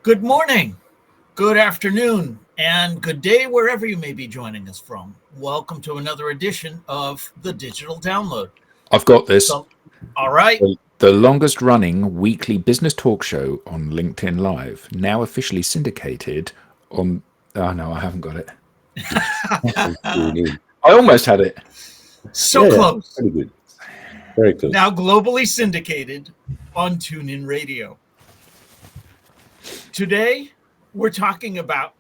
Good morning, good afternoon, and good day wherever you may be joining us from. Welcome to another edition of the Digital Download. I've got this. All right. The longest running weekly business talk show on LinkedIn Live, now officially syndicated on... Oh, no, I haven't got it. I almost had it. So close. Pretty good. Very close. Now globally syndicated on TuneIn Radio. Today, we're talking about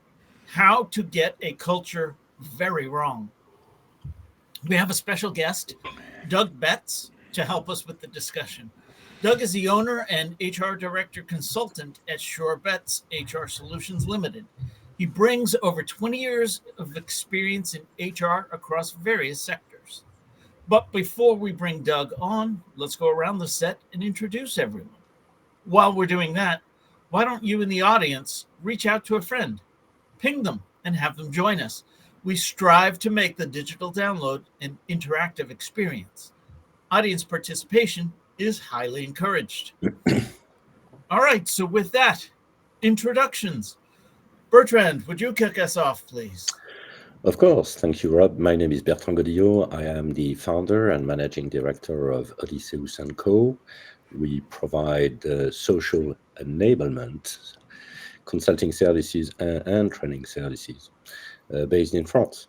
how to get a culture very wrong. We have a special guest, Doug Betts, to help us with the discussion. Doug is the owner and HR director consultant at Shore Betts HR Solutions Limited. He brings over 20 years of experience in HR across various sectors. But before we bring Doug on, let's go around the set and introduce everyone. While we're doing that, why don't you in the audience reach out to a friend, ping them, and have them join us? We strive to make the digital download an interactive experience. Audience participation is highly encouraged. All right, so with that, introductions. Bertrand, would you kick us off, please? Of course. Thank you, Rob. My name is Bertrand Godillot. I am the founder and managing director of Odysseus & Co. We provide social enablement, consulting services and training services based in France.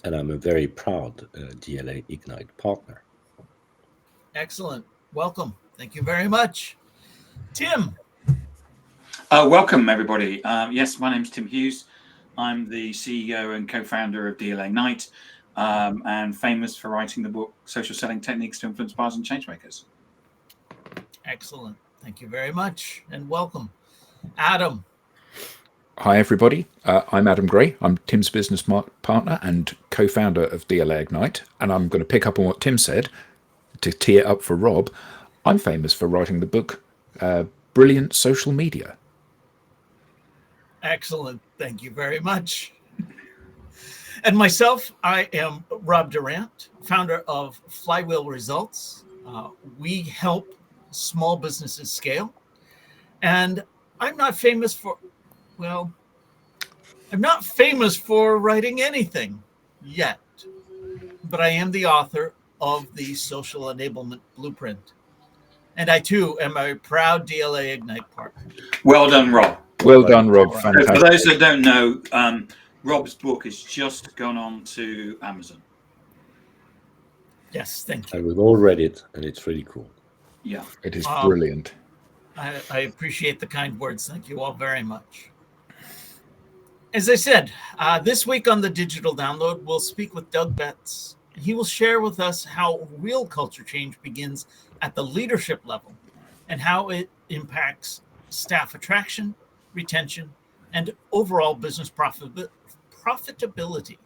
And I'm a very proud DLA Ignite partner. Excellent. Welcome. Thank you very much. Tim. Welcome, everybody. Yes, my name's Tim Hughes. I'm the CEO and co-founder of DLA Ignite and famous for writing the book Social Selling Techniques to Influence Buyers and Changemakers. Excellent. Thank you very much and welcome. Adam. Hi, everybody. I'm Adam Gray. I'm Tim's business partner and co-founder of DLA Ignite. And I'm going to pick up on what Tim said to tee it up for Rob. I'm famous for writing the book Brilliant Social Media. Excellent. Thank you very much. And myself, I am Rob Durant, founder of Flywheel Results. We help small businesses scale. And I'm not famous for writing anything yet, but I am the author of the Social Enablement Blueprint. And I too am a proud DLA Ignite partner. Well done, Rob. Well done, Rob. Fantastic. For those that don't know, Rob's book has just gone on to Amazon. Yes, thank you. And we've all read it, and it's really cool. Yeah, it is brilliant. I appreciate the kind words. Thank you all very much. As I said, this week on the Digital Download, we'll speak with Doug Betts. He will share with us how real culture change begins at the leadership level and how it impacts staff attraction, retention, and overall business profitability.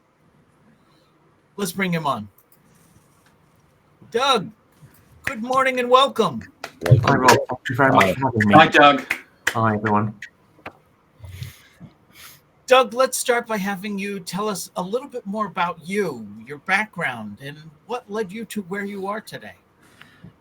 Let's bring him on. Doug, good morning and welcome. Hi, Rob. Thank you very much for having me. Hi, Doug. Hi, everyone. Doug, let's start by having you tell us a little bit more about you, your background, and what led you to where you are today.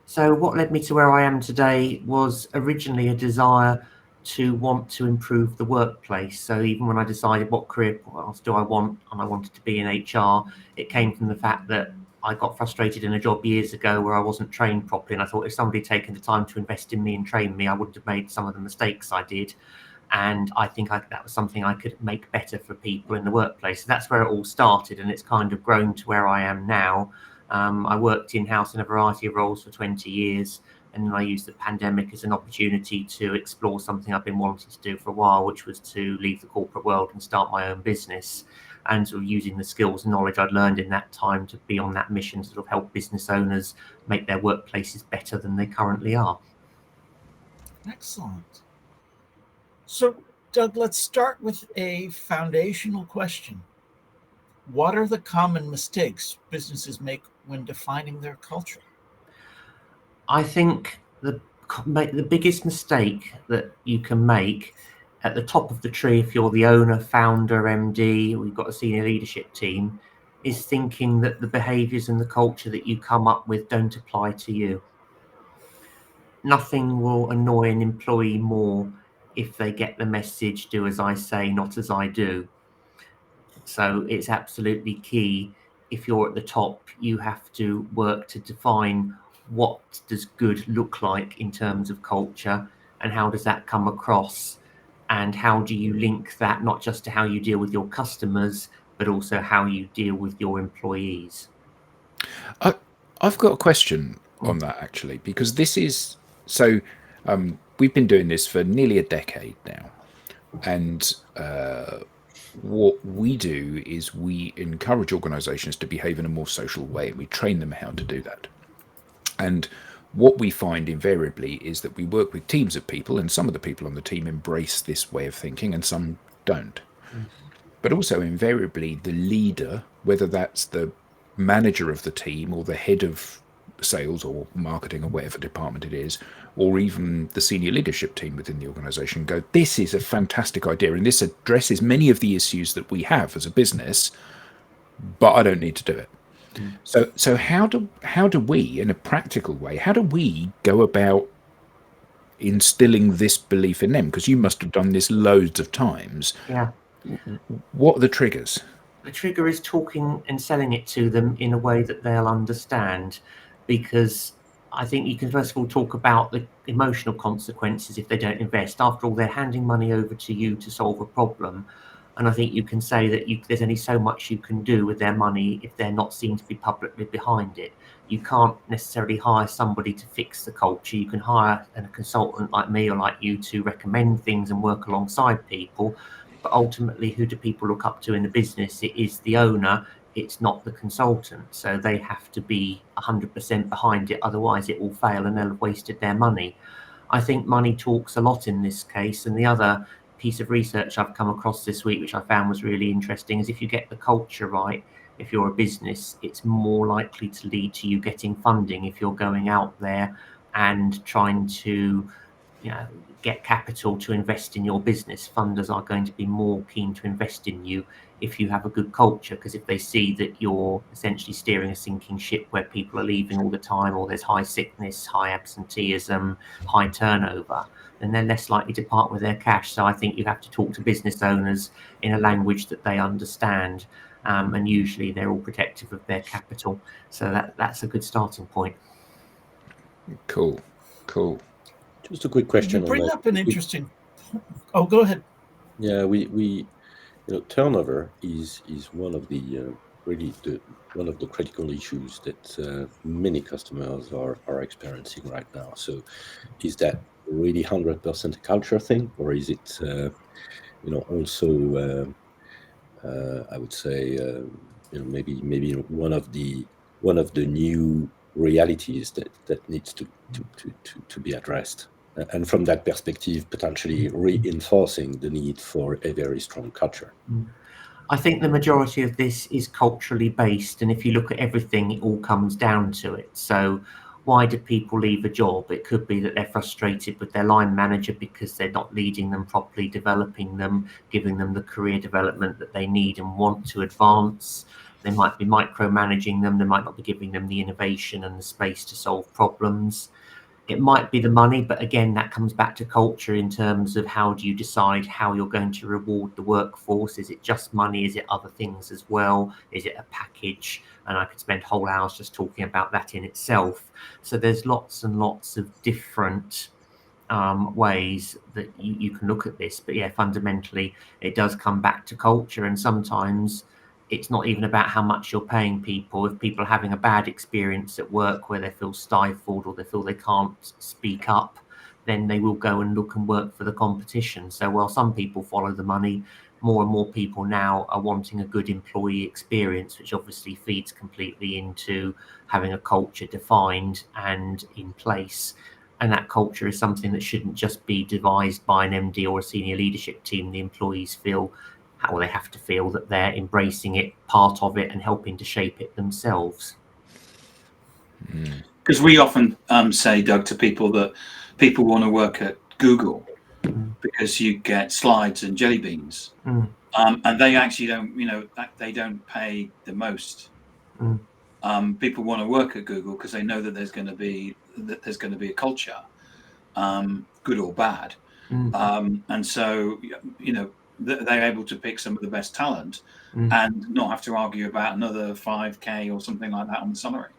So what led me to where I am today was originally a desire to want to improve the workplace. So even when I decided what career path do I want, and I wanted to be in HR, it came from the fact that I got frustrated in a job years ago where I wasn't trained properly. And I thought if somebody had taken the time to invest in me and train me, I wouldn't have made some of the mistakes I did. And I think that was something I could make better for people in the workplace. So that's where it all started. And it's kind of grown to where I am now. I worked in-house in a variety of roles for 20 years. And then I used the pandemic as an opportunity to explore something I've been wanting to do for a while, which was to leave the corporate world and start my own business. And sort of using the skills and knowledge I'd learned in that time to be on that mission to sort of help business owners make their workplaces better than they currently are. Excellent. So, Doug, let's start with a foundational question. What are the common mistakes businesses make when defining their culture? I think the biggest mistake that you can make at the top of the tree, if you're the owner, founder, MD, or you've got a senior leadership team, is thinking that the behaviors and the culture that you come up with don't apply to you. Nothing will annoy an employee more if they get the message, do as I say, not as I do. So it's absolutely key. If you're at the top, you have to work to define what does good look like in terms of culture, and how does that come across, and how do you link that not just to how you deal with your customers, but also how you deal with your employees. I've got a question on that, actually, because this is so we've been doing this for nearly a decade now, and what we do is we encourage organizations to behave in a more social way, and we train them how to do that. And what we find invariably is that we work with teams of people, and some of the people on the team embrace this way of thinking and some don't. But also invariably the leader, whether that's the manager of the team or the head of sales or marketing or whatever department it is, or even the senior leadership team within the organization, go, this is a fantastic idea and this addresses many of the issues that we have as a business, but I don't need to do it. So how do we, in a practical way, how do we go about instilling this belief in them? Because you must have done this loads of times. Yeah. What are the triggers? The trigger is talking and selling it to them in a way that they'll understand, because I think you can first of all talk about the emotional consequences if they don't invest. After all, they're handing money over to you to solve a problem. And I think you can say that there's only so much you can do with their money if they're not seen to be publicly behind it. You can't necessarily hire somebody to fix the culture. You can hire a consultant like me or like you to recommend things and work alongside people. But ultimately, who do people look up to in the business? It is the owner. It's not the consultant. So they have to be 100% behind it. Otherwise, it will fail and they'll have wasted their money. I think money talks a lot in this case. And the other piece of research I've come across this week, which I found was really interesting, is if you get the culture right, if you're a business, it's more likely to lead to you getting funding if you're going out there and trying to get capital to invest in your business. Funders are going to be more keen to invest in you if you have a good culture, because if they see that you're essentially steering a sinking ship where people are leaving all the time, or there's high sickness, high absenteeism, high turnover, then they're less likely to part with their cash. So I think you have to talk to business owners in a language that they understand, and usually they're all protective of their capital. So that's a good starting point. Cool. Just a quick question. You bring on that. up an interesting. Oh, go ahead. Yeah, we turnover is one of the really one of the critical issues that many customers are experiencing right now. So, is that really 100% a culture thing, or is it also I would say maybe one of the new realities that needs to be addressed, and from that perspective, potentially reinforcing the need for a very strong culture. I think the majority of this is culturally based, and if you look at everything, it all comes down to it. So why do people leave a job? It could be that they're frustrated with their line manager because they're not leading them properly, developing them, giving them the career development that they need and want to advance. They might be micromanaging them. They might not be giving them the innovation and the space to solve problems. It might be the money, but again, that comes back to culture in terms of how do you decide how you're going to reward the workforce? Is it just money? Is it other things as well? Is it a package? And I could spend whole hours just talking about that in itself. So there's lots and lots of different ways that you can look at this. But yeah, fundamentally, it does come back to culture. And sometimes it's not even about how much you're paying people. If people are having a bad experience at work where they feel stifled or they feel they can't speak up, then they will go and look and work for the competition. So while some people follow the money, more and more people now are wanting a good employee experience, which obviously feeds completely into having a culture defined and in place. And that culture is something that shouldn't just be devised by an MD or a senior leadership team. The employees feel how they have to feel that they're embracing it, part of it, and helping to shape it themselves. Because we often say, Doug, to people that people want to work at Google because you get slides and jelly beans, and they actually don't, they don't pay the most. People want to work at Google because they know that there's going to be a culture, good or bad. And so, you know, they're able to pick some of the best talent and not have to argue about another 5K or something like that on the salary.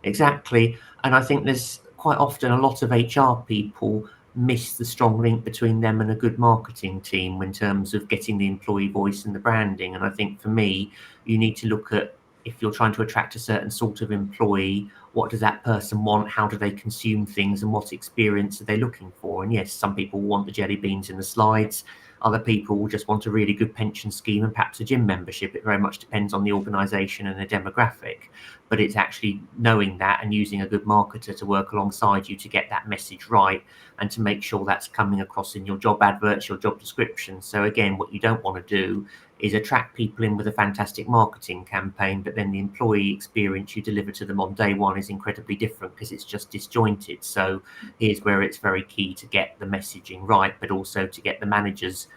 Exactly. And I think there's quite often a lot of HR people miss the strong link between them and a good marketing team in terms of getting the employee voice and the branding. And I think for me, you need to look at, if you're trying to attract a certain sort of employee, what does that person want? How do they consume things, and what experience are they looking for? And yes, some people want the jelly beans in the slides. Other people will just want a really good pension scheme and perhaps a gym membership. It very much depends on the organisation and the demographic. But it's actually knowing that and using a good marketer to work alongside you to get that message right and to make sure that's coming across in your job adverts, your job description. So again, what you don't want to do is attract people in with a fantastic marketing campaign, but then the employee experience you deliver to them on day one is incredibly different because it's just disjointed. So here's where it's very key to get the messaging right, but also to get the managers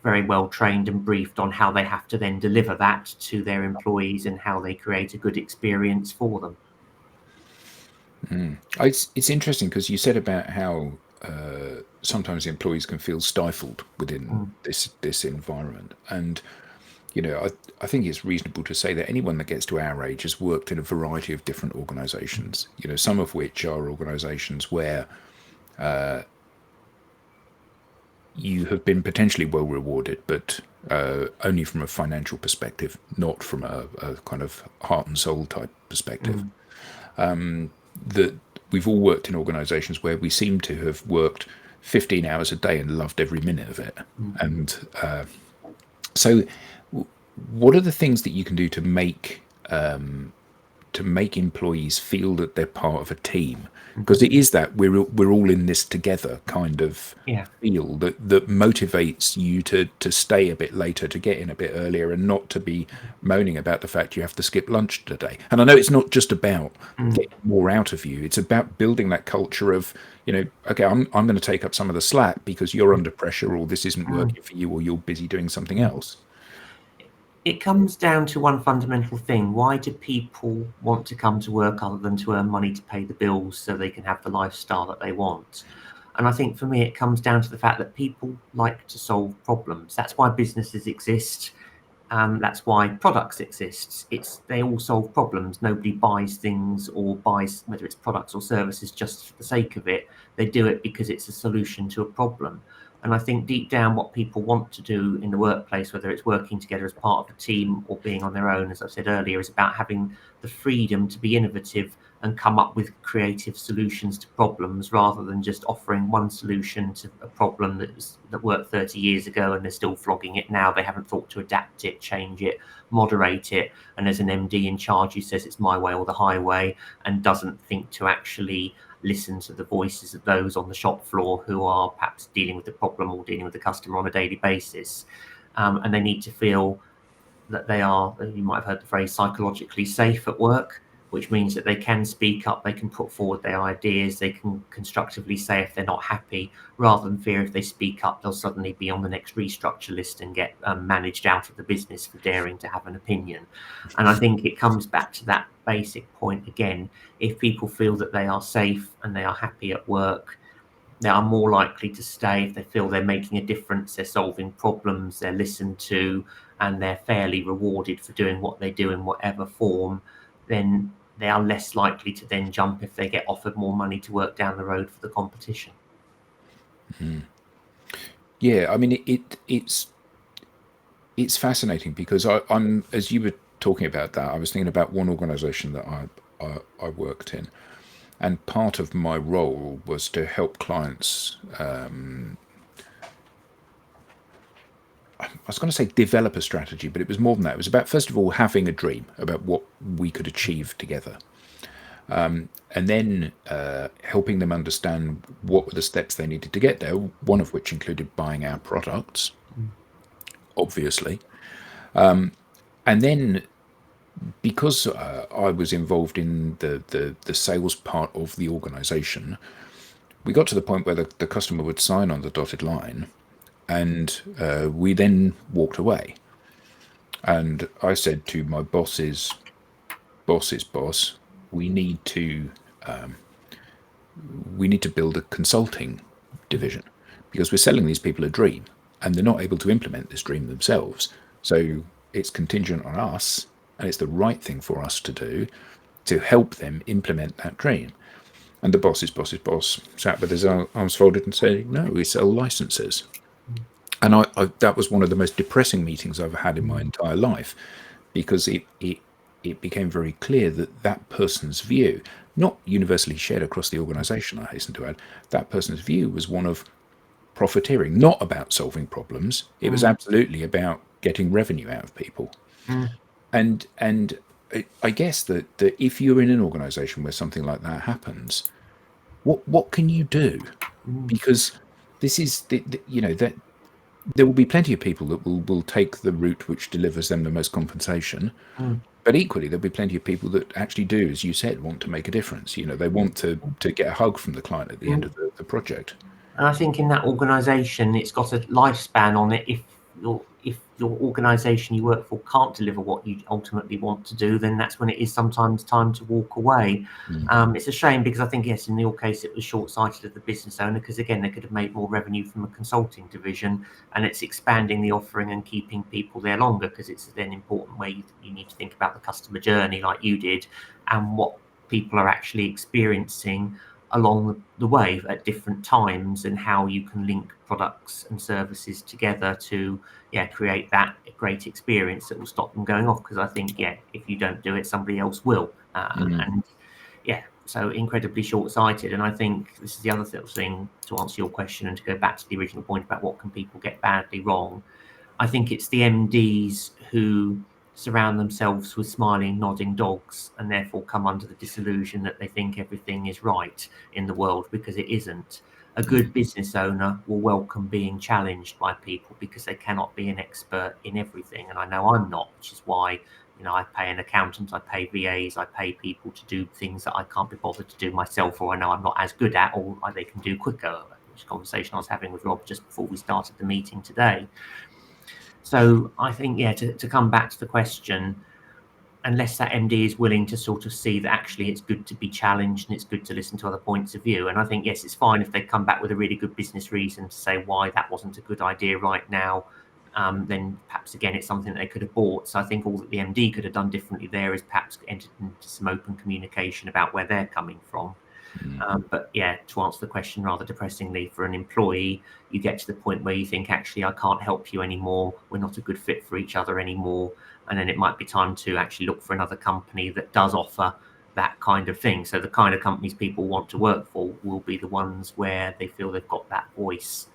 very well trained and briefed on how they have to then deliver that to their employees and how they create a good experience for them. It's interesting because you said about how sometimes employees can feel stifled within this environment, and you know, I think it's reasonable to say that anyone that gets to our age has worked in a variety of different organisations. You know, some of which are organisations where you have been potentially well rewarded, but only from a financial perspective, not from a kind of heart and soul type perspective. That we've all worked in organisations where we seem to have worked 15 hours a day and loved every minute of it. And so what are the things that you can do to make employees feel that they're part of a team? Because it is that we're all in this together kind of feel that motivates you to stay a bit later, to get in a bit earlier, and not to be moaning about the fact you have to skip lunch today. And I know it's not just about getting more out of you; it's about building that culture of, you know, okay, I'm going to take up some of the slack because you're under pressure, or this isn't working for you, or you're busy doing something else. It comes down to one fundamental thing. Why do people want to come to work other than to earn money to pay the bills so they can have the lifestyle that they want? And I think for me, it comes down to the fact that people like to solve problems. That's why businesses exist. That's why products exist. They all solve problems. Nobody buys things or buys, whether it's products or services, just for the sake of it. They do it because it's a solution to a problem. And I think deep down, what people want to do in the workplace, whether it's working together as part of a team or being on their own, as I said earlier, is about having the freedom to be innovative and come up with creative solutions to problems, rather than just offering one solution to a problem that worked 30 years ago and they're still flogging it now. They haven't thought to adapt it, change it, moderate it. And there's an MD in charge who says it's my way or the highway, and doesn't think to actually listen to the voices of those on the shop floor who are perhaps dealing with the problem or dealing with the customer on a daily basis. And they need to feel that they are, you might have heard the phrase, psychologically safe at work, which means that they can speak up, they can put forward their ideas, they can constructively say if they're not happy, rather than fear if they speak up, they'll suddenly be on the next restructure list and get managed out of the business for daring to have an opinion. And I think it comes back to that basic point again. If people feel that they are safe and they are happy at work, they are more likely to stay. If they feel they're making a difference, they're solving problems, they're listened to, and they're fairly rewarded for doing what they do in whatever form, then they are less likely to then jump if they get offered more money to work down the road for the competition. Yeah, I mean, it's fascinating because I'm, as you were talking about that, I was thinking about one organisation that I worked in, and part of my role was to help clients. I was going to say develop a strategy, but it was more than that. It was about, first of all, having a dream about what we could achieve together. And then helping them understand what were the steps they needed to get there, one of which included buying our products, obviously. And then because I was involved in the sales part of the organisation, we got to the point where the customer would sign on the dotted line, and we then walked away. And I said to my boss's boss, we need to build a consulting division, because we're selling these people a dream and they're not able to implement this dream themselves. So it's contingent on us, and it's the right thing for us to do to help them implement that dream. And the boss's boss sat with his arms folded and said, no, we sell licenses. And that was one of the most depressing meetings I've had in my entire life, because it became very clear that that person's view, not universally shared across the organization, I hasten to add, that person's view was one of profiteering, not about solving problems. It was absolutely about getting revenue out of people. And I guess that if you're in an organization where something like that happens, what can you do? Because this is that there will be plenty of people that will take the route which delivers them the most compensation. But equally, there'll be plenty of people that actually do, as you said, want to make a difference. They want to get a hug from the client at the end of the project. And I think in that organisation, it's got a lifespan on it. If your organisation you work for can't deliver what you ultimately want to do, then that's when it is sometimes time to walk away. It's a shame, because I think, yes, in your case, it was short-sighted of the business owner, because again, they could have made more revenue from a consulting division, and it's expanding the offering and keeping people there longer, because it's then important where you need to think about the customer journey like you did, and what people are actually experiencing along the way at different times, and how you can link products and services together to create that great experience that will stop them going off. Because I think if you don't do it, somebody else will, and so incredibly short-sighted. And I think this is the other thing, to answer your question and to go back to the original point about what can people get badly wrong. I think it's the MDs who surround themselves with smiling, nodding dogs, and therefore come under the disillusion that they think everything is right in the world, because it isn't. A good business owner will welcome being challenged by people, because they cannot be an expert in everything. And I know I'm not, which is why I pay an accountant, I pay VAs, I pay people to do things that I can't be bothered to do myself, or I know I'm not as good at, or they can do quicker, which is a conversation I was having with Rob just before we started the meeting today. So I think, to come back to the question, unless that MD is willing to sort of see that actually it's good to be challenged and it's good to listen to other points of view. And I think, yes, it's fine if they come back with a really good business reason to say why that wasn't a good idea right now. Then perhaps, again, it's something they could have bought. So I think all that the MD could have done differently there is perhaps entered into some open communication about where they're coming from. But to answer the question rather depressingly, for an employee, you get to the point where you think, actually, I can't help you anymore. We're not a good fit for each other anymore. And then it might be time to actually look for another company that does offer that kind of thing. So the kind of companies people want to work for will be the ones where they feel they've got that voice.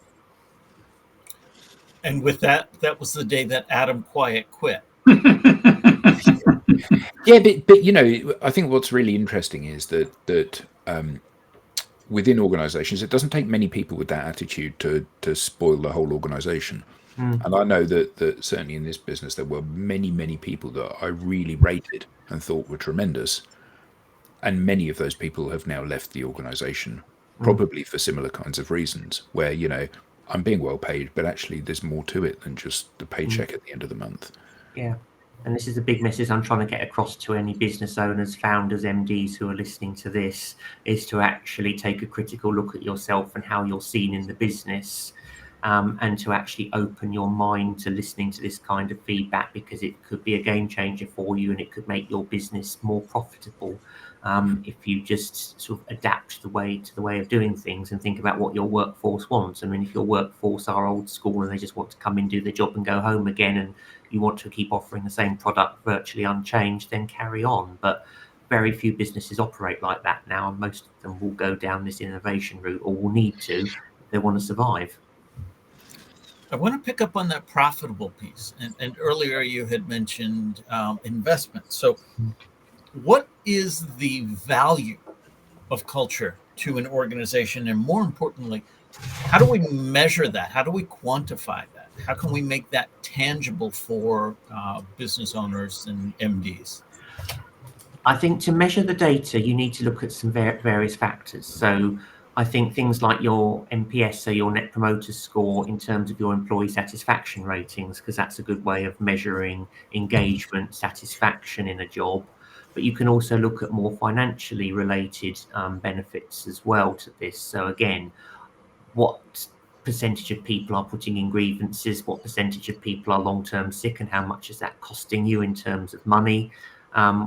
And with that was the day that Adam Quiet quit. But I think what's really interesting is that within organizations, it doesn't take many people with that attitude to spoil the whole organization. And I know that certainly in this business, there were many people that I really rated and thought were tremendous. And many of those people have now left the organization, probably for similar kinds of reasons, where, I'm being well paid, but actually there's more to it than just the paycheck at the end of the month. Yeah. And this is a big message I'm trying to get across to any business owners, founders, MDs who are listening to this, is to actually take a critical look at yourself and how you're seen in the business, and to actually open your mind to listening to this kind of feedback, because it could be a game changer for you and it could make your business more profitable. If you just sort of adapt to the way of doing things and think about what your workforce wants. I mean, if your workforce are old school and they just want to come in, do their job and go home again, and you want to keep offering the same product virtually unchanged, then carry on. But very few businesses operate like that now, and most of them will go down this innovation route, or will need to, if they want to survive. I want to pick up on that profitable piece. And earlier you had mentioned investment. So what is the value of culture to an organization? And more importantly, how do we measure that? How do we quantify that? How can we make that tangible for business owners and MDs? I think to measure the data, you need to look at some various factors. So I think things like your NPS, so your Net Promoter Score, in terms of your employee satisfaction ratings, because that's a good way of measuring engagement, satisfaction in a job. But you can also look at more financially related benefits as well to this. So again, what percentage of people are putting in grievances, what percentage of people are long-term sick, and how much is that costing you in terms of money.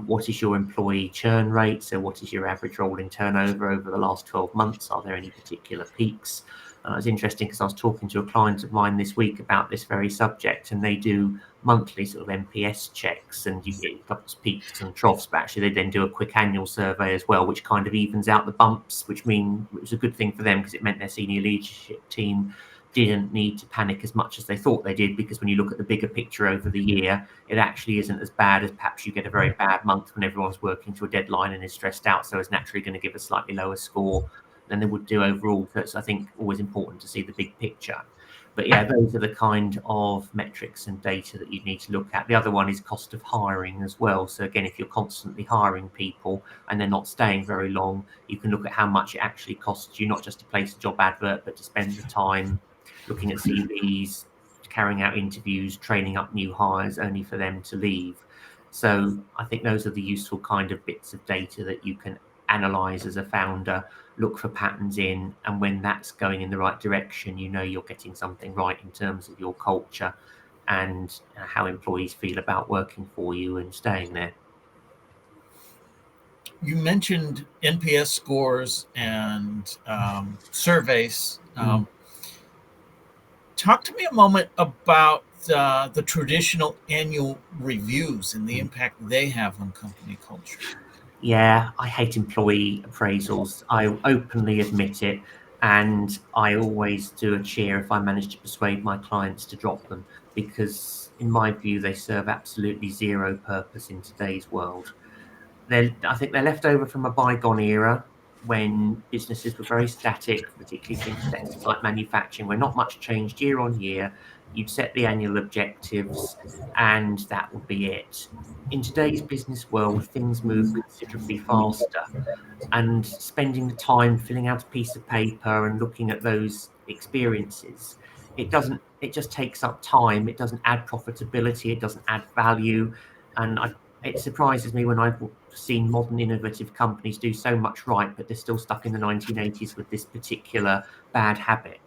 What is your employee churn rate? So what is your average rolling turnover over the last 12 months? Are there any particular peaks? It was interesting because I was talking to a client of mine this week about this very subject, and they do monthly sort of NPS checks, and you get a couple of peaks and troughs, but actually they then do a quick annual survey as well, which kind of evens out the bumps, which was a good thing for them because it meant their senior leadership team didn't need to panic as much as they thought they did, because when you look at the bigger picture over the year, it actually isn't as bad as perhaps you get a very bad month when everyone's working to a deadline and is stressed out, so it's naturally going to give a slightly lower score than they would do overall. So it's, I think, always important to see the big picture. But yeah, those are the kind of metrics and data that you need to look at. The other one is cost of hiring as well. So again, if you're constantly hiring people and they're not staying very long, you can look at how much it actually costs you, not just to place a job advert, but to spend the time looking at CVs, carrying out interviews, training up new hires, only for them to leave. So I think those are the useful kind of bits of data that you can analyze as a founder, look for patterns in, and when that's going in the right direction, you know you're getting something right in terms of your culture and how employees feel about working for you and staying there. You mentioned NPS scores and surveys. Talk to me a moment about the traditional annual reviews and the impact they have on company culture. Yeah, I hate employee appraisals. I openly admit it. And I always do a cheer if I manage to persuade my clients to drop them, because in my view, they serve absolutely zero purpose in today's world. I think they're left over from a bygone era when businesses were very static, particularly sectors like manufacturing, where not much changed year on year. You'd set the annual objectives and that would be it. In today's business world, things move considerably faster, and spending the time filling out a piece of paper and looking at those experiences, it just takes up time. It doesn't add profitability, it doesn't add value. And it surprises me when I've seen modern innovative companies do so much right, but they're still stuck in the 1980s with this particular bad habit.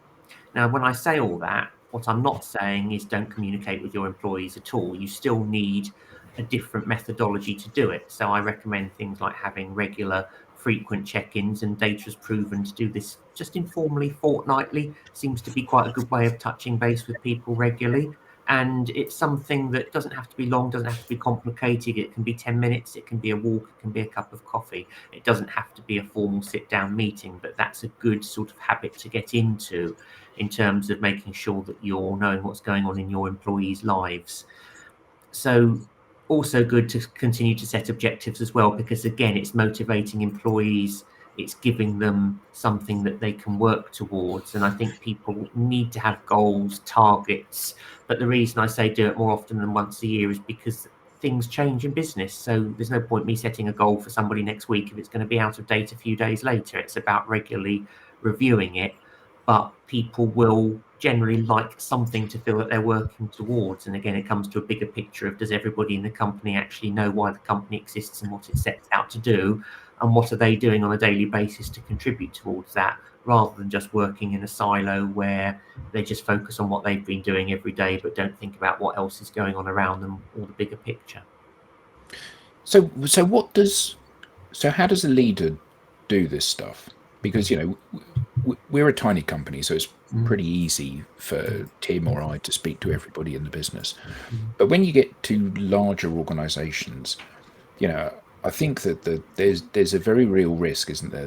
Now, when I say all that, what I'm not saying is don't communicate with your employees at all. You still need a different methodology to do it. So I recommend things like having regular, frequent check-ins, and data has proven to do this just informally, fortnightly, seems to be quite a good way of touching base with people regularly. And it's something that doesn't have to be long, doesn't have to be complicated. It can be 10 minutes, it can be a walk, it can be a cup of coffee. It doesn't have to be a formal sit-down meeting, but that's a good sort of habit to get into in terms of making sure that you're knowing what's going on in your employees' lives. So also good to continue to set objectives as well, because again, it's motivating employees, it's giving them something that they can work towards. And I think people need to have goals, targets, but the reason I say do it more often than once a year is because things change in business. So there's no point me setting a goal for somebody next week if it's going to be out of date a few days later. It's about regularly reviewing it, but people will generally like something to feel that they're working towards. And again, it comes to a bigger picture of, does everybody in the company actually know why the company exists and what it sets out to do, and what are they doing on a daily basis to contribute towards that, rather than just working in a silo where they just focus on what they've been doing every day but don't think about what else is going on around them or the bigger picture. So how does a leader do this stuff? Because we're a tiny company, so it's pretty easy for Tim or I to speak to everybody in the business. But when you get to larger organizations, I think that there's a very real risk, isn't there,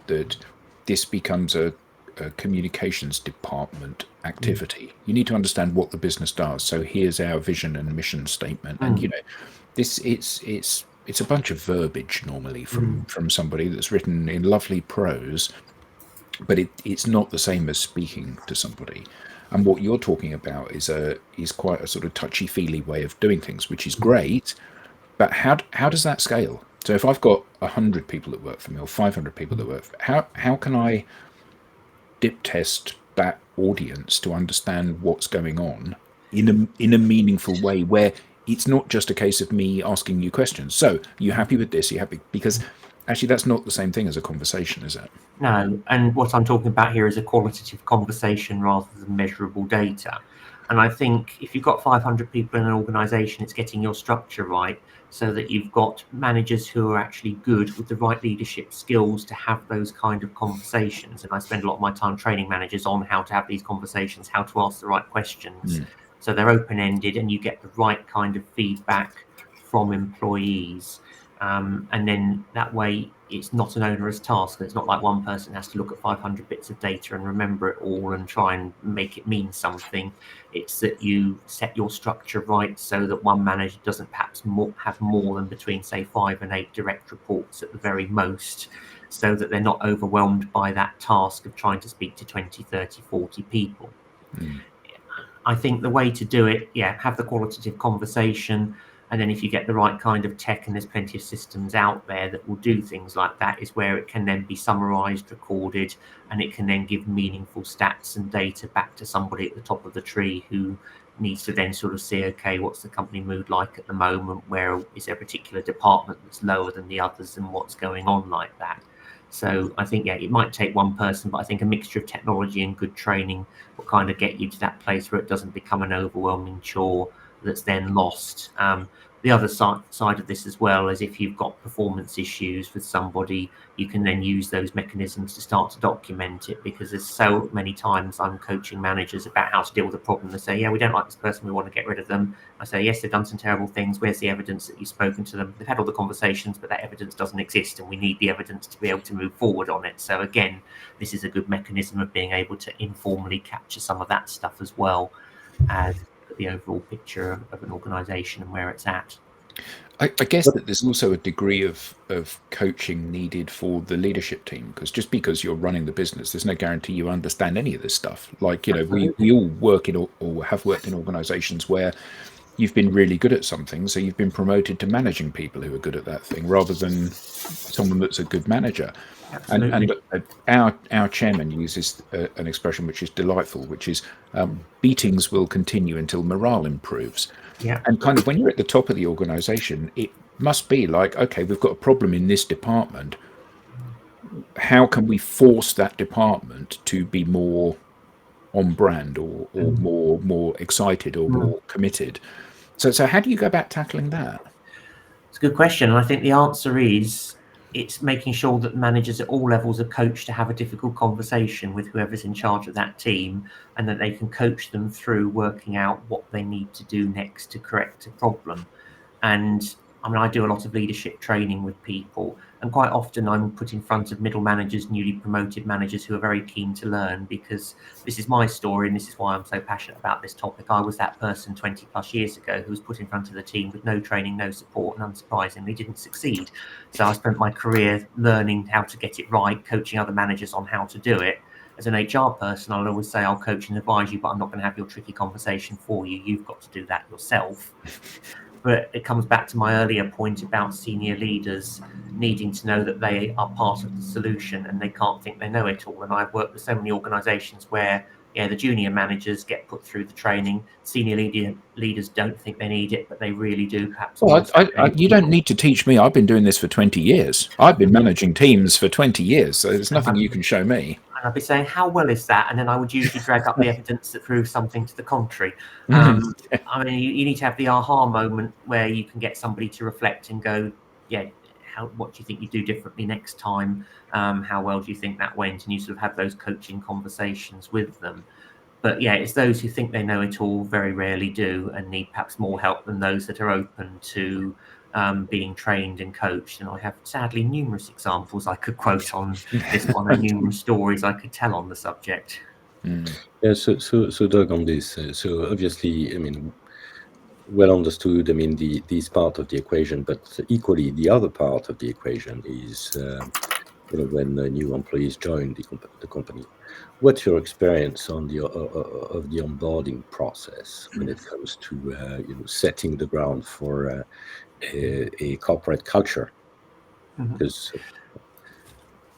that this becomes a communications department activity. You need to understand what the business does. So here's our vision and mission statement, and it's a bunch of verbiage normally from somebody that's written in lovely prose, but it's not the same as speaking to somebody. And what you're talking about is quite a sort of touchy-feely way of doing things, which is great. But how does that scale? So if I've got 100 people that work for me or 500 people that work for me, how can I dip test that audience to understand what's going on in a meaningful way, where it's not just a case of me asking you questions. So, you happy with this? You happy? Because Actually, that's not the same thing as a conversation, is it? No, and what I'm talking about here is a qualitative conversation rather than measurable data. And I think if you've got 500 people in an organization, it's getting your structure right so that you've got managers who are actually good with the right leadership skills to have those kind of conversations. And I spend a lot of my time training managers on how to have these conversations, how to ask the right questions. So they're open-ended and you get the right kind of feedback from employees. And then that way it's not an onerous task. It's not like one person has to look at 500 bits of data and remember it all and try and make it mean something. It's that you set your structure right so that one manager doesn't perhaps have more than between, say, 5 and 8 direct reports at the very most, so that they're not overwhelmed by that task of trying to speak to 20, 30, 40 people. I think the way to do it, have the qualitative conversation. And then if you get the right kind of tech, and there's plenty of systems out there that will do things like that, is where it can then be summarized, recorded, and it can then give meaningful stats and data back to somebody at the top of the tree who needs to then sort of see, okay, what's the company mood like at the moment? Where is there a particular department that's lower than the others, and what's going on like that? So I think, it might take one person, but I think a mixture of technology and good training will kind of get you to that place where it doesn't become an overwhelming chore that's then lost. The other side of this as well is if you've got performance issues with somebody, you can then use those mechanisms to start to document it, because there's so many times I'm coaching managers about how to deal with a problem. They say, we don't like this person, we want to get rid of them. I say, yes, they've done some terrible things. Where's the evidence that you've spoken to them? They've had all the conversations, but that evidence doesn't exist, and we need the evidence to be able to move forward on it. So again, this is a good mechanism of being able to informally capture some of that stuff as well as the overall picture of an organization and where it's at. I guess that there's also a degree of coaching needed for the leadership team, because just because you're running the business, there's no guarantee you understand any of this stuff. Like, we all work in or have worked in organizations where you've been really good at something, so you've been promoted to managing people who are good at that thing rather than someone that's a good manager. And our chairman uses an expression which is delightful, which is beatings will continue until morale improves. And kind of when you're at the top of the organization, it must be like, okay, we've got a problem in this department. How can we force that department to be more on brand or more excited or more committed? So how do you go about tackling that? It's a good question. And I think the answer is it's making sure that managers at all levels are coached to have a difficult conversation with whoever's in charge of that team, and that they can coach them through working out what they need to do next to correct a problem. And I do a lot of leadership training with people, and quite often I'm put in front of middle managers, newly promoted managers who are very keen to learn, because this is my story and this is why I'm so passionate about this topic. I was that person 20 plus years ago who was put in front of the team with no training, no support, and unsurprisingly didn't succeed. So I spent my career learning how to get it right, coaching other managers on how to do it. As an HR person, I'll always say I'll coach and advise you, but I'm not going to have your tricky conversation for you. You've got to do that yourself. But it comes back to my earlier point about senior leaders needing to know that they are part of the solution and they can't think they know it all. And I've worked with so many organizations where the junior managers get put through the training. Senior leaders don't think they need it, but they really do. Perhaps. Well, you don't need to teach me. I've been doing this for 20 years. I've been managing teams for 20 years, so there's nothing you can show me. And I'd be saying, how well is that? And then I would usually drag up the evidence that proves something to the contrary. You need to have the aha moment where you can get somebody to reflect and go, what do you think you do differently next time? How well do you think that went? And you sort of have those coaching conversations with them. But it's those who think they know it all very rarely do, and need perhaps more help than those that are open to being trained and coached. And I have sadly numerous examples I could quote on this one, and numerous stories I could tell on the subject. Yeah, so Doug, on this, so obviously, well understood, this part of the equation, but equally the other part of the equation is, when new employees join the company. What's your experience on the of the onboarding process when it comes to setting the ground for a corporate culture? Because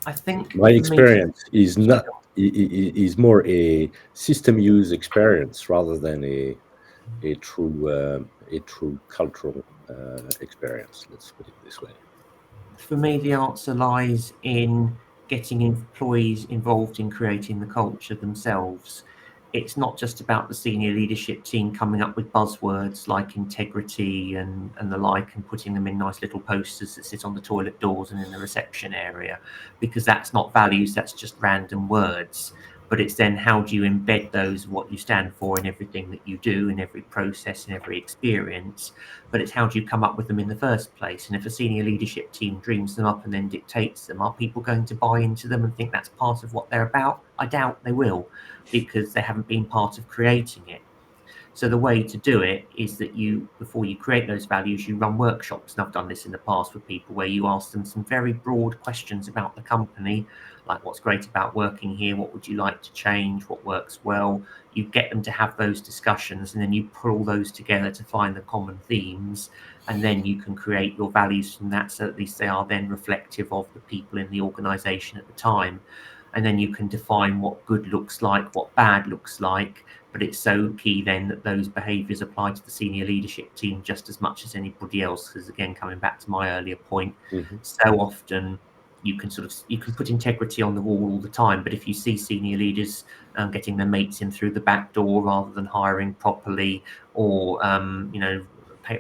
I think my experience is not is more a system use experience rather than a true cultural experience. Let's put it this way. For me, the answer lies in getting employees involved in creating the culture themselves. It's not just about the senior leadership team coming up with buzzwords like integrity and the like, and putting them in nice little posters that sit on the toilet doors and in the reception area, because that's not values, that's just random words. But it's then how do you embed those, what you stand for, in everything that you do, in every process, in every experience. But it's how do you come up with them in the first place? And if a senior leadership team dreams them up and then dictates them, are people going to buy into them and think that's part of what they're about? I doubt they will, because they haven't been part of creating it. So the way to do it is that you, before you create those values, you run workshops. And I've done this in the past with people where you ask them some very broad questions about the company, like what's great about working here, what would you like to change, what works well. You get them to have those discussions, and then you pull all those together to find the common themes, and then you can create your values from that, so at least they are then reflective of the people in the organization at the time. And then you can define what good looks like, what bad looks like. But it's so key then that those behaviours apply to the senior leadership team just as much as anybody else. Because again, coming back to my earlier point, so often you can put integrity on the wall all the time, but if you see senior leaders getting their mates in through the back door rather than hiring properly, or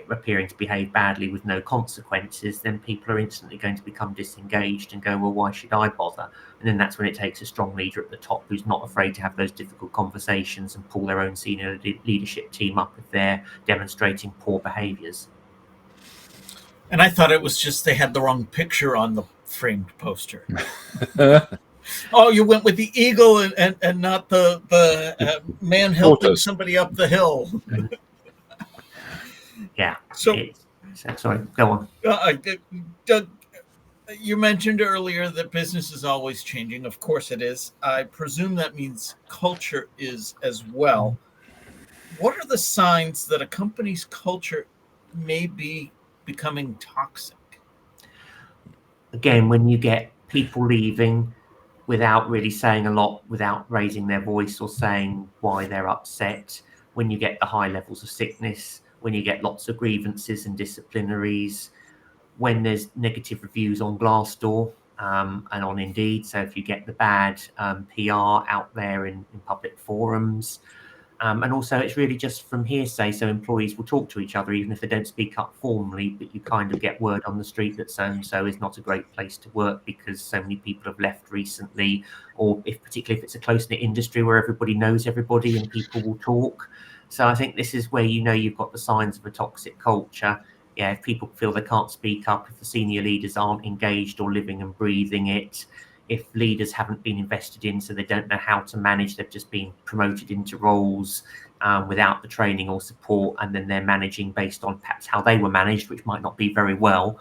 appearing to behave badly with no consequences, then people are instantly going to become disengaged and go, well, why should I bother? And then that's when it takes a strong leader at the top who's not afraid to have those difficult conversations and pull their own senior leadership team up if they're demonstrating poor behaviours. And I thought it was just they had the wrong picture on the framed poster. Oh, you went with the eagle and not the man helping somebody up the hill. Yeah. So, sorry, go on. Doug, you mentioned earlier that business is always changing. Of course it is. I presume that means culture is as well. What are the signs that a company's culture may be becoming toxic? Again, when you get people leaving without really saying a lot, without raising their voice or saying why they're upset, when you get the high levels of sickness, when you get lots of grievances and disciplinaries, when there's negative reviews on Glassdoor and on Indeed. So if you get the bad PR out there in public forums, and also it's really just from hearsay. So employees will talk to each other, even if they don't speak up formally, but you kind of get word on the street that so-and-so is not a great place to work because so many people have left recently, or particularly if it's a close-knit industry where everybody knows everybody and people will talk. So I think this is where you've got the signs of a toxic culture. Yeah, if people feel they can't speak up, if the senior leaders aren't engaged or living and breathing it, if leaders haven't been invested in, so they don't know how to manage, they've just been promoted into roles without the training or support, and then they're managing based on perhaps how they were managed, which might not be very well.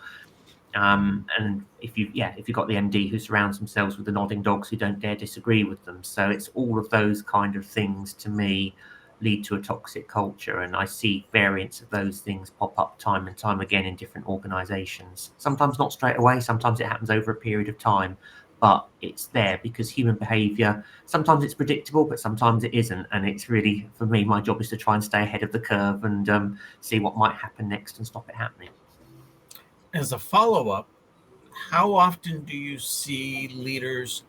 And if you've got the MD who surrounds themselves with the nodding dogs who don't dare disagree with them. So it's all of those kind of things, to me, lead to a toxic culture, and I see variants of those things pop up time and time again in different organizations. Sometimes not straight away, sometimes it happens over a period of time, but it's there because human behavior, sometimes it's predictable, but sometimes it isn't. And it's really, for me, my job is to try and stay ahead of the curve and see what might happen next and stop it happening. As a follow-up, how often do you see leaders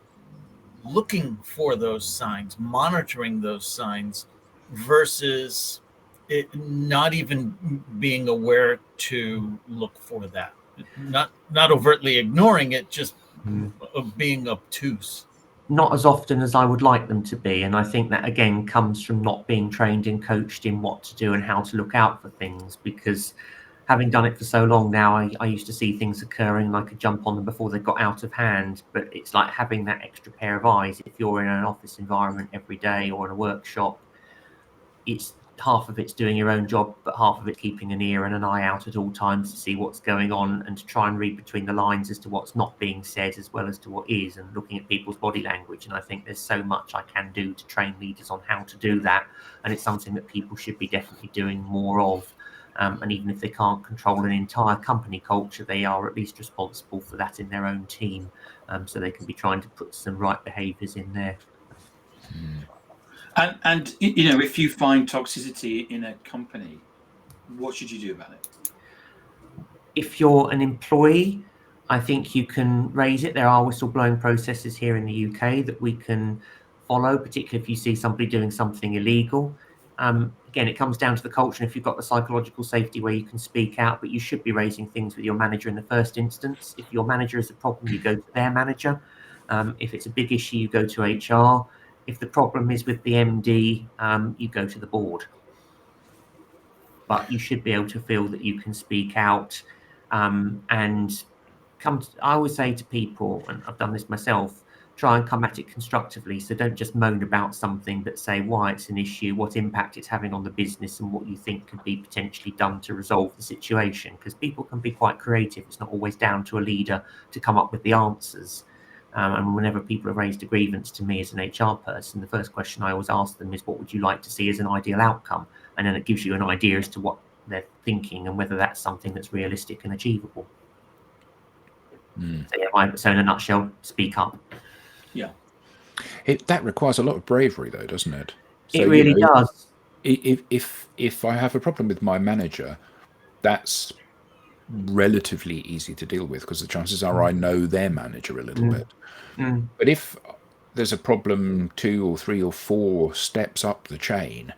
looking for those signs, monitoring those signs, versus it not even being aware to look for that? Not overtly ignoring it, just being obtuse. Not as often as I would like them to be. And I think that, again, comes from not being trained and coached in what to do and how to look out for things, because having done it for so long now, I used to see things occurring and I could jump on them before they got out of hand. But it's like having that extra pair of eyes. If you're in an office environment every day or in a workshop, it's half of it's doing your own job, but half of it's keeping an ear and an eye out at all times to see what's going on and to try and read between the lines as to what's not being said as well as to what is, and looking at people's body language. And I think there's so much I can do to train leaders on how to do that, and it's something that people should be definitely doing more of. And even if they can't control an entire company culture, they are at least responsible for that in their own team, so they can be trying to put some right behaviours in there. And if you find toxicity in a company, what should you do about it? If you're an employee, I think you can raise it. There are whistleblowing processes here in the UK that we can follow, particularly if you see somebody doing something illegal. Again, it comes down to the culture. And if you've got the psychological safety where you can speak out, but you should be raising things with your manager in the first instance. If your manager is a problem, you go to their manager. If it's a big issue, you go to HR. If the problem is with the MD, you go to the board. But you should be able to feel that you can speak out and I always say to people, and I've done this myself, try and come at it constructively. So don't just moan about something, but say why it's an issue, what impact it's having on the business, and what you think could be potentially done to resolve the situation. Because people can be quite creative. It's not always down to a leader to come up with the answers. And whenever people have raised a grievance to me as an HR person, the first question I always ask them is, what would you like to see as an ideal outcome? And then it gives you an idea as to what they're thinking and whether that's something that's realistic and achievable. So in a nutshell, speak up. Yeah. That requires a lot of bravery, though, doesn't it? So, it really does. If I have a problem with my manager, that's relatively easy to deal with because the chances are I know their manager a little bit. But if there's a problem 2 or 3 or 4 steps up the chain,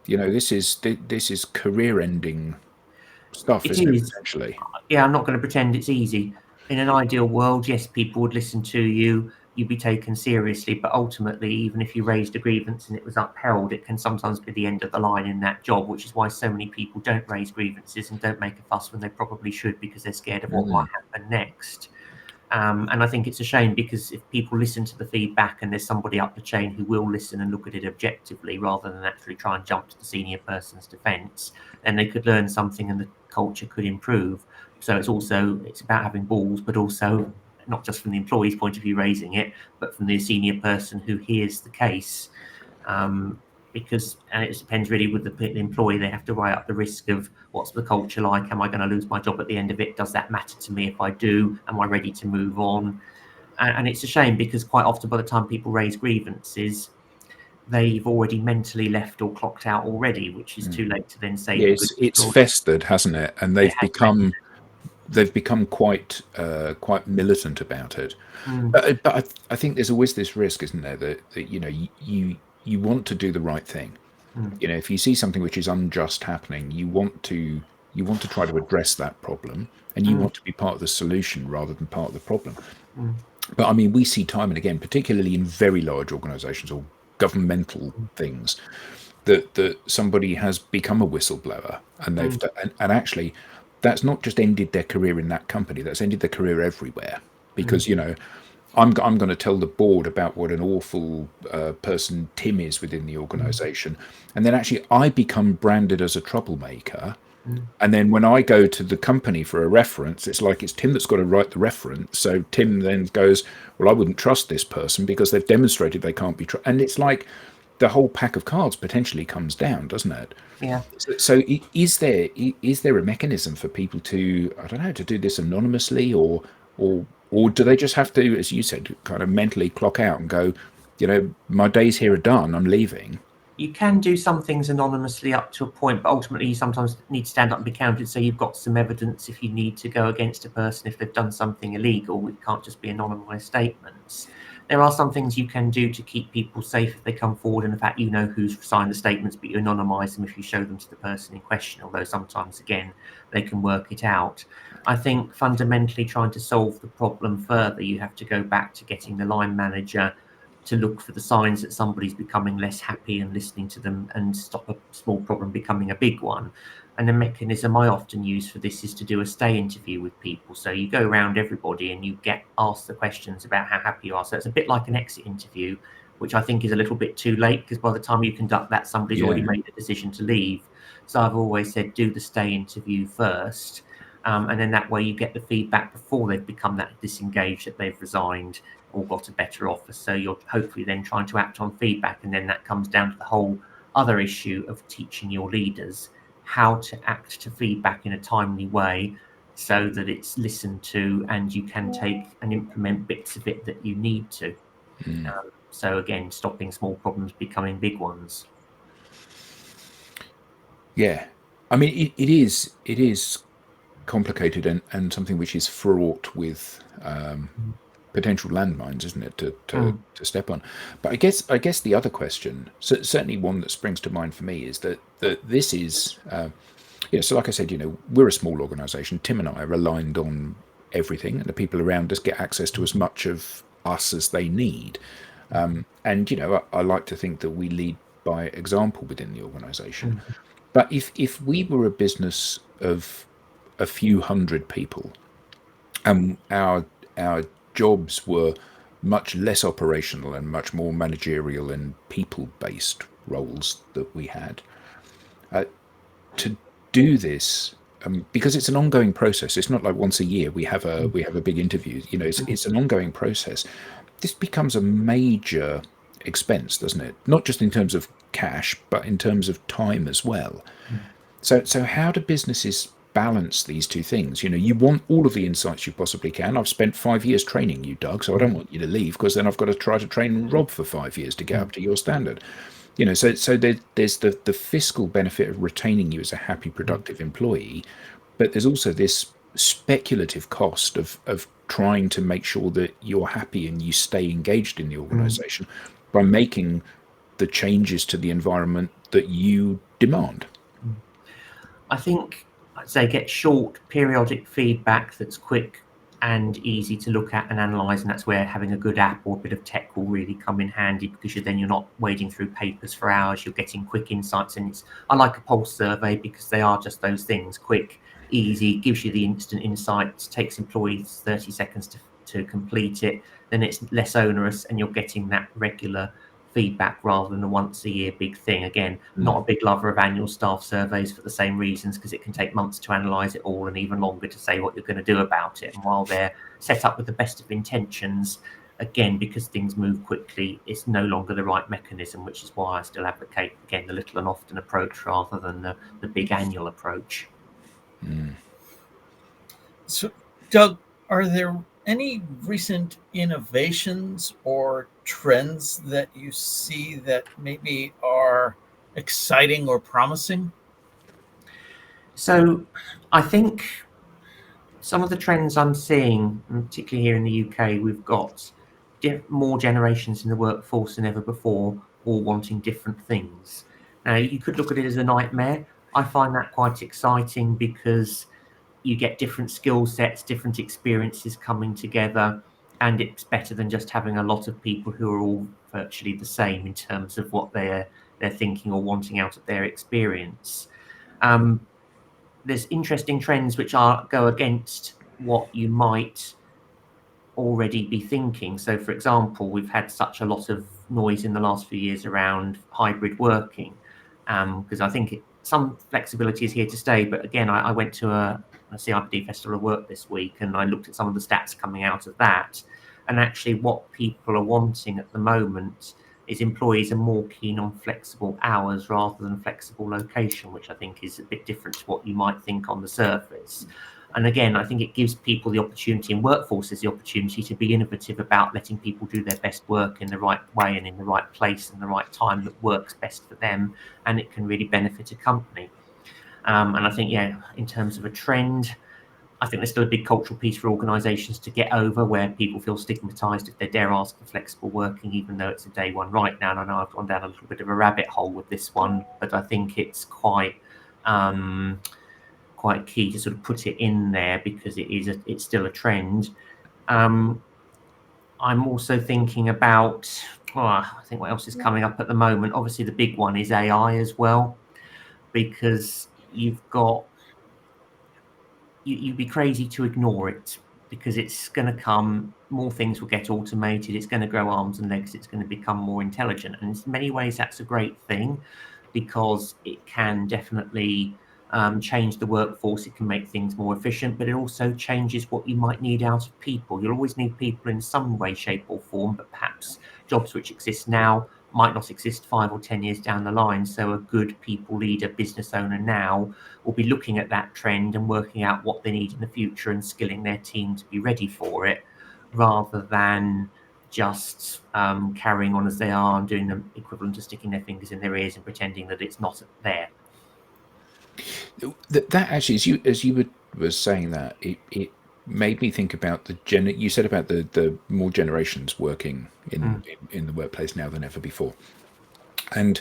this is career-ending stuff, isn't it, potentially? Yeah, I'm not going to pretend it's easy. In an ideal world, yes, people would listen to you, you'd be taken seriously, but ultimately, even if you raised a grievance and it was upheld, it can sometimes be the end of the line in that job, which is why so many people don't raise grievances and don't make a fuss when they probably should, because they're scared of what might happen next. And I think it's a shame, because if people listen to the feedback and there's somebody up the chain who will listen and look at it objectively rather than actually try and jump to the senior person's defense, then they could learn something and the culture could improve. So it's about having balls, but also not just from the employee's point of view raising it, but from the senior person who hears the case. Because it depends really with the employee. They have to weigh up the risk of what's the culture like. Am I going to lose my job at the end of it? Does that matter to me? If I do, am I ready to move on? And it's a shame, because quite often by the time people raise grievances, they've already mentally left or clocked out already, which is too late to then say. Yeah, it's festered, hasn't it? And they've become quite militant about it. But I think there's always this risk, isn't there, that you want to do the right thing. If you see something which is unjust happening, you want to try to address that problem, and you want to be part of the solution rather than part of the problem. But I mean, we see time and again, particularly in very large organizations or governmental things, that somebody has become a whistleblower, and they've and actually that's not just ended their career in that company, that's ended their career everywhere. Because I'm going to tell the board about what an awful person Tim is within the organization, and then actually I become branded as a troublemaker. And then when I go to the company for a reference, it's like it's Tim that's got to write the reference. So Tim then goes, well, I wouldn't trust this person because they've demonstrated they can't be trusted. And it's like the whole pack of cards potentially comes down, doesn't it? Yeah. So is there a mechanism for people to, I don't know, to do this anonymously, or do they just have to, as you said, kind of mentally clock out and go, my days here are done, I'm leaving? You can do some things anonymously up to a point, but ultimately you sometimes need to stand up and be counted. So you've got some evidence if you need to go against a person if they've done something illegal. It can't just be anonymized statements. There are some things you can do to keep people safe if they come forward, and in fact, who's signed the statements, but you anonymize them if you show them to the person in question, although sometimes, again, they can work it out. I think fundamentally trying to solve the problem further, you have to go back to getting the line manager to look for the signs that somebody's becoming less happy and listening to them, and stop a small problem becoming a big one. And the mechanism I often use for this is to do a stay interview with people. So you go around everybody and you get asked the questions about how happy you are. So it's a bit like an exit interview, which I think is a little bit too late, because by the time you conduct that, somebody's already made a decision to leave. So I've always said, do the stay interview first. And then that way you get the feedback before they've become that disengaged, that they've resigned or got a better offer. So you're hopefully then trying to act on feedback. And then that comes down to the whole other issue of teaching your leaders how to act to feedback in a timely way, so that it's listened to and you can take and implement bits of it that you need to. So again, stopping small problems becoming big ones. Yeah, I mean, it is complicated and something which is fraught with potential landmines, isn't it, to step on? But I guess the other question, certainly one that springs to mind for me, is that this is so like I said, we're a small organisation. Tim and I are aligned on everything, and the people around us get access to as much of us as they need. And I like to think that we lead by example within the organisation. But if we were a business of a few hundred people, and our jobs were much less operational and much more managerial and people-based roles that we had, to do this, because it's an ongoing process. It's not like once a year we have a big interview. It's an ongoing process. This becomes a major expense, doesn't it? Not just in terms of cash, but in terms of time as well. So how do businesses balance these two things? You want all of the insights you possibly can. I've spent 5 years training you, Doug, so I don't want you to leave, because then I've got to try to train Rob for 5 years to get up to your standard. So there's the fiscal benefit of retaining you as a happy, productive employee, but there's also this speculative cost of trying to make sure that you're happy and you stay engaged in the organization by making the changes to the environment that you demand. I think I'd say get short, periodic feedback that's quick and easy to look at and analyze, and that's where having a good app or a bit of tech will really come in handy, because you're not wading through papers for hours. You're getting quick insights, and I like a pulse survey because they are just those things: quick, easy, gives you the instant insights, takes employees 30 seconds to complete it, then it's less onerous, and you're getting that regular feedback rather than a once a year big thing. Again, not a big lover of annual staff surveys for the same reasons, because it can take months to analyze it all and even longer to say what you're going to do about it. And while they're set up with the best of intentions, again, because things move quickly, it's no longer the right mechanism, which is why I still advocate, again, the little and often approach rather than the big annual approach. So, Doug, are there any recent innovations or trends that you see that maybe are exciting or promising? So I think some of the trends I'm seeing, particularly here in the UK, we've got more generations in the workforce than ever before, all wanting different things. Now, you could look at it as a nightmare. I find that quite exciting, because you get different skill sets, different experiences coming together, and it's better than just having a lot of people who are all virtually the same in terms of what they're thinking or wanting out of their experience. There's interesting trends which go against what you might already be thinking. So, for example, we've had such a lot of noise in the last few years around hybrid working, because I think some flexibility is here to stay. But again, I went to a CIPD Festival of Work this week, and I looked at some of the stats coming out of that. And actually what people are wanting at the moment is employees are more keen on flexible hours rather than flexible location, which I think is a bit different to what you might think on the surface. And again, I think it gives people the opportunity, and workforces the opportunity, to be innovative about letting people do their best work in the right way and in the right place and the right time that works best for them, and it can really benefit a company. And I think, in terms of a trend, I think there's still a big cultural piece for organisations to get over, where people feel stigmatised if they dare ask for flexible working, even though it's a day one right now. And I know I've gone down a little bit of a rabbit hole with this one, but I think it's quite key to sort of put it in there, because it's still a trend. I'm also thinking about, I think what else is coming up at the moment. Obviously, the big one is AI as well, because you'd be crazy to ignore it, because it's going to come, more things will get automated, it's going to grow arms and legs, it's going to become more intelligent. And in many ways, that's a great thing, because it can definitely change the workforce. It can make things more efficient, but it also changes what you might need out of people. You'll always need people in some way, shape or form, but perhaps jobs which exist now might not exist 5 or 10 years down the line. So a good people leader, business owner now will be looking at that trend and working out what they need in the future and skilling their team to be ready for it, rather than just carrying on as they are and doing the equivalent of sticking their fingers in their ears and pretending that it's not there. That actually, as you were was saying that, it made me think about you said about the more generations working in the workplace now than ever before. And,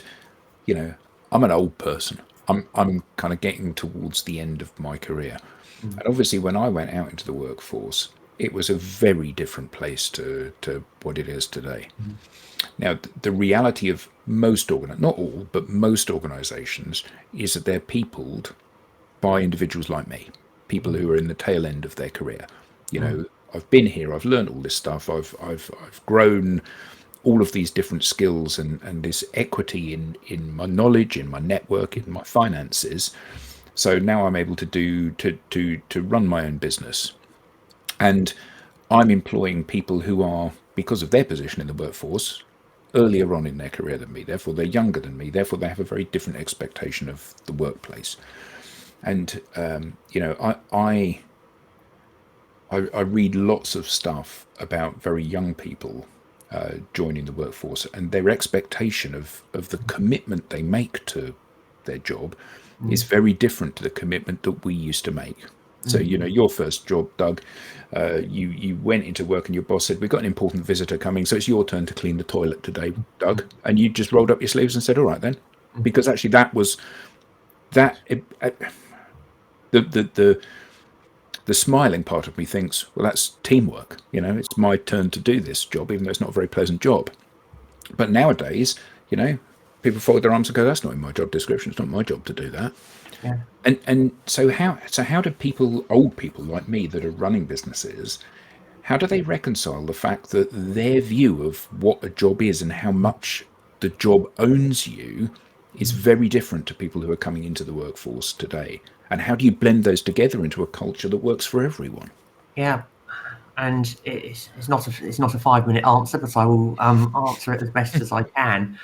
you know, I'm an old person. I'm kind of getting towards the end of my career. And obviously when I went out into the workforce, it was a very different place to what it is today. Now, the reality of most not all, but most organizations is that they're peopled by individuals like me, people who are in the tail end of their career. You know, I've been here, I've learned all this stuff, I've grown all of these different skills and this equity in my knowledge, in my network, in my finances. So now I'm able to run my own business. And I'm employing people who are, because of their position in the workforce, earlier on in their career than me. Therefore, they're younger than me. Therefore, they have a very different expectation of the workplace. And you know, I read lots of stuff about very young people joining the workforce and their expectation of the commitment they make to their job is very different to the commitment that we used to make. So, you know, your first job, Doug, you went into work and your boss said, we've got an important visitor coming, so it's your turn to clean the toilet today, Doug. And you just rolled up your sleeves and said, all right then. Because actually that was the smiling part of me thinks, well, that's teamwork. You know, it's my turn to do this job, even though it's not a very pleasant job. But nowadays, you know, people fold their arms and go, that's not in my job description. It's not my job to do that. Yeah. And so how do people, old people like me that are running businesses, how do they reconcile the fact that their view of what a job is and how much the job owns you is very different to people who are coming into the workforce today? And how do you blend those together into a culture that works for everyone? Yeah, and it's not a 5-minute answer, but I will answer it as best as I can.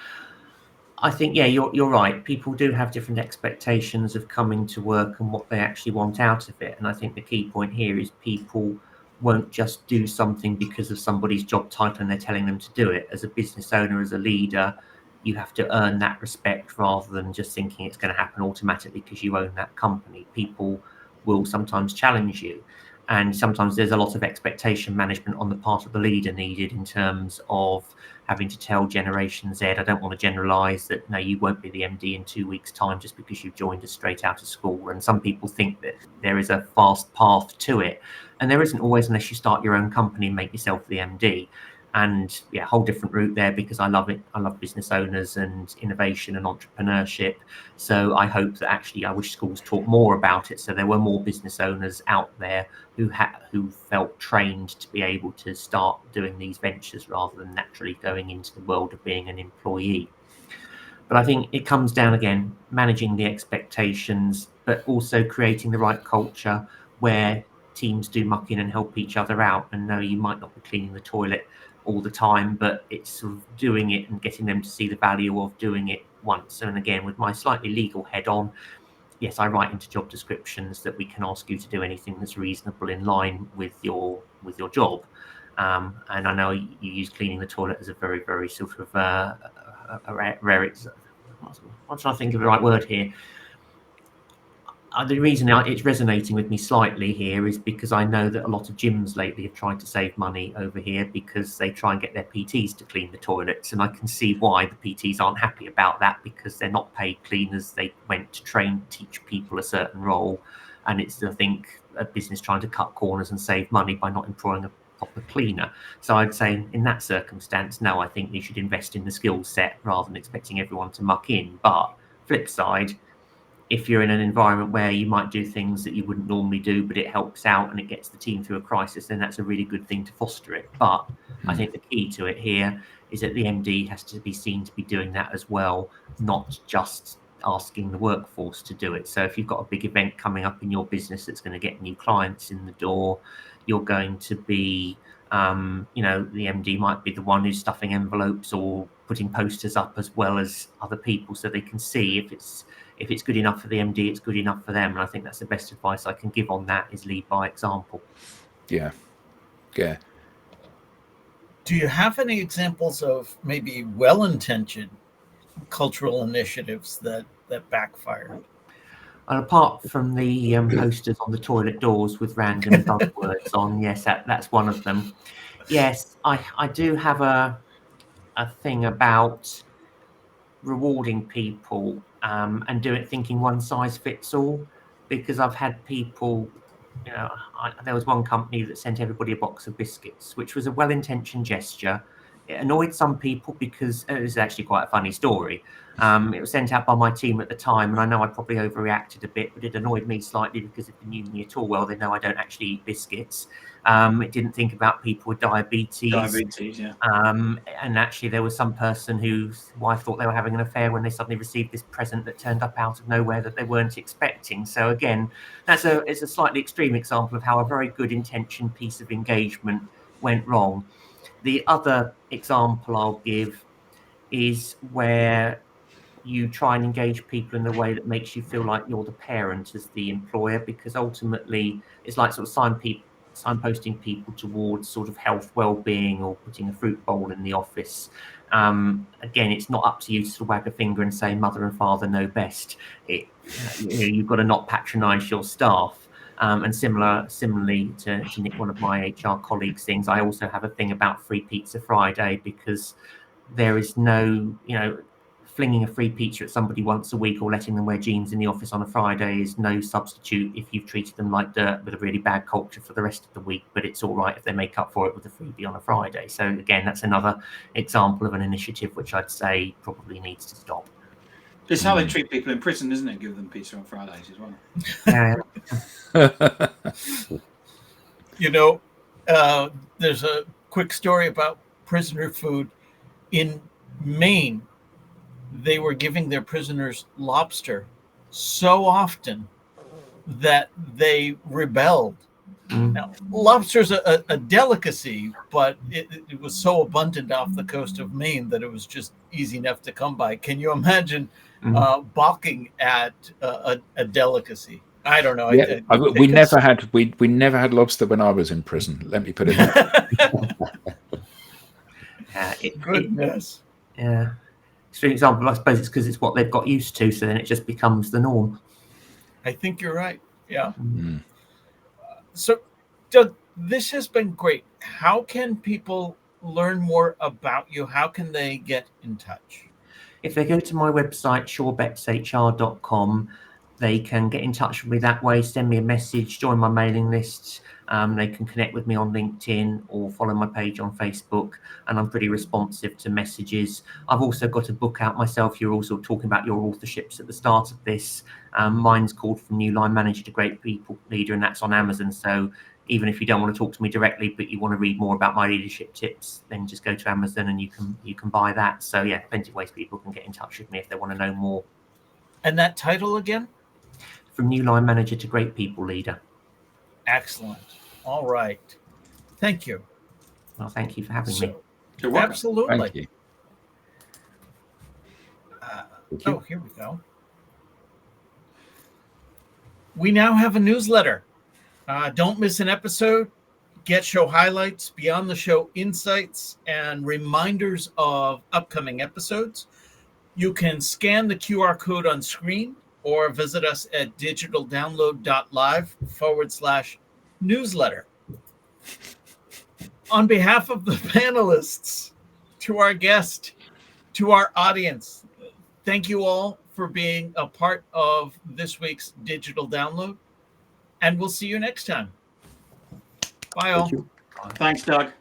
I think, yeah, you're right. People do have different expectations of coming to work and what they actually want out of it. And I think the key point here is people won't just do something because of somebody's job title and they're telling them to do it. As a business owner, as a leader, you have to earn that respect rather than just thinking it's going to happen automatically because you own that company. People will sometimes challenge you. And sometimes there's a lot of expectation management on the part of the leader needed in terms of having to tell Generation Z, I don't want to generalize that, no, you won't be the MD in 2 weeks' time just because you've joined us straight out of school. And some people think that there is a fast path to it. And there isn't always, unless you start your own company and make yourself the MD. And yeah, whole different route there because I love it. I love business owners and innovation and entrepreneurship. So I hope that actually I wish schools taught more about it. So there were more business owners out there who felt trained to be able to start doing these ventures rather than naturally going into the world of being an employee. But I think it comes down again, managing the expectations, but also creating the right culture where teams do muck in and help each other out. And no, you might not be cleaning the toilet all the time, but it's sort of doing it and getting them to see the value of doing it once. And again, with my slightly legal head on, yes, I write into job descriptions that we can ask you to do anything that's reasonable in line with your job. And I know you use cleaning the toilet as a very, very sort of a rare. What should I think of the right word here? The reason it's resonating with me slightly here is because I know that a lot of gyms lately have tried to save money over here because they try and get their PTs to clean the toilets. And I can see why the PTs aren't happy about that because they're not paid cleaners. They went to teach people a certain role. And it's, I think, a business trying to cut corners and save money by not employing a proper cleaner. So I'd say in that circumstance, no, I think you should invest in the skill set rather than expecting everyone to muck in. But flip side, if you're in an environment where you might do things that you wouldn't normally do, but it helps out and it gets the team through a crisis, then that's a really good thing to foster it. But I think the key to it here is that the MD has to be seen to be doing that as well, not just asking the workforce to do it. So if you've got a big event coming up in your business that's going to get new clients in the door, you're going to be, the MD might be the one who's stuffing envelopes or putting posters up as well as other people so they can see if it's good enough for the MD, it's good enough for them. And I think that's the best advice I can give on that is lead by example. Yeah. Do you have any examples of maybe well-intentioned cultural initiatives that backfired? And apart from the posters on the toilet doors with random buzzwords on, yes, that's one of them. Yes, I do have a thing about rewarding people and thinking one size fits all, because I've had people, there was one company that sent everybody a box of biscuits, which was a well-intentioned gesture. It annoyed some people because it was actually quite a funny story. It was sent out by my team at the time, and I know I probably overreacted a bit, but it annoyed me slightly because if they knew me at all well, they know I don't actually eat biscuits. It didn't think about people with diabetes. Yeah. And actually, there was some person whose wife thought they were having an affair when they suddenly received this present that turned up out of nowhere that they weren't expecting. So again, it's a slightly extreme example of how a very good intentioned piece of engagement went wrong. The other example I'll give is where you try and engage people in a way that makes you feel like you're the parent as the employer, because ultimately it's like sort of signposting people towards sort of health, well-being, or putting a fruit bowl in the office. Again, it's not up to you to sort of wag a finger and say mother and father know best. You've got to not patronize your staff. And similarly to Nick, one of my HR colleagues' things, I also have a thing about Free Pizza Friday, because there is no, flinging a free pizza at somebody once a week or letting them wear jeans in the office on a Friday is no substitute if you've treated them like dirt with a really bad culture for the rest of the week. But it's all right if they make up for it with a freebie on a Friday. So again, that's another example of an initiative which I'd say probably needs to stop. It's how they treat people in prison, isn't it? Give them pizza on Fridays as well. Yeah. There's a quick story about prisoner food. In Maine, they were giving their prisoners lobster so often that they rebelled. Now, lobster's a delicacy, but it was so abundant off the coast of Maine that it was just easy enough to come by. Can you imagine balking at a delicacy? I don't know. Yeah, we never had lobster when I was in prison. Let me put it that way. Goodness. Yeah. Extreme example, I suppose it's because it's what they've got used to, so then it just becomes the norm. I think you're right. Yeah. So, Doug, this has been great. How can people learn more about you? How can they get in touch? If they go to my website, surebetshr.com, they can get in touch with me that way, send me a message, join my mailing list. They can connect with me on LinkedIn or follow my page on Facebook, and I'm pretty responsive to messages. I've also got a book out myself. You're also talking about your authorships at the start of this. Mine's called From New Line Manager to Great People Leader, and that's on Amazon. So even if you don't want to talk to me directly, but you want to read more about my leadership tips, then just go to Amazon and you can buy that. So yeah, plenty of ways people can get in touch with me if they want to know more. And that title again? From New Line Manager to Great People Leader. Excellent. All right. Thank you. Well, thank you for having me. You're welcome. Absolutely. Thank you. Oh, here we go. We now have a newsletter. Don't miss an episode. Get show highlights, beyond the show insights, and reminders of upcoming episodes. You can scan the QR code on screen or visit us at digitaldownload.live/newsletter. On behalf of the panelists, to our guest, to our audience, thank you all for being a part of this week's Digital Download, and we'll see you next time. Bye all. Thank you. Thanks, Doug.